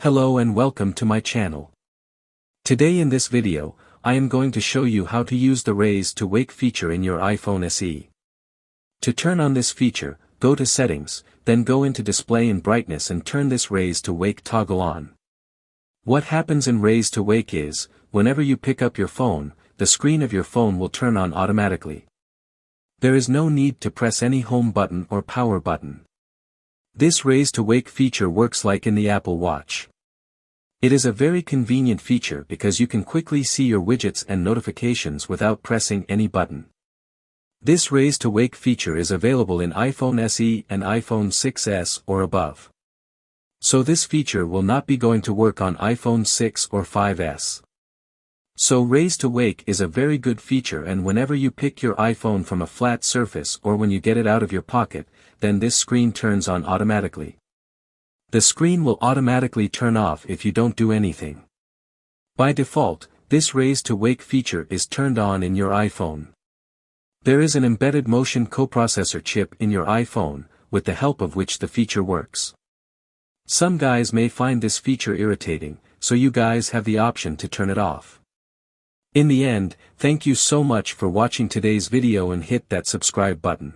Hello and welcome to my channel. Today in this video, I am going to show you how to use the Raise to Wake feature in your iPhone SE. To turn on this feature, go to Settings, then go into Display and Brightness and turn this Raise to Wake toggle on. What happens in Raise to Wake is, whenever you pick up your phone, the screen of your phone will turn on automatically. There is no need to press any home button or power button. This Raise to Wake feature works like in the Apple Watch. It is a very convenient feature because you can quickly see your widgets and notifications without pressing any button. This Raise to Wake feature is available in iPhone SE and iPhone 6s or above. So this feature will not be going to work on iPhone 6 or 5s. So Raise to Wake is a very good feature, and whenever you pick your iPhone from a flat surface or when you get it out of your pocket, then this screen turns on automatically. The screen will automatically turn off if you don't do anything. By default, this Raise to Wake feature is turned on in your iPhone. There is an embedded motion coprocessor chip in your iPhone, with the help of which the feature works. Some guys may find this feature irritating, so you guys have the option to turn it off. In the end, thank you so much for watching today's video and hit that subscribe button.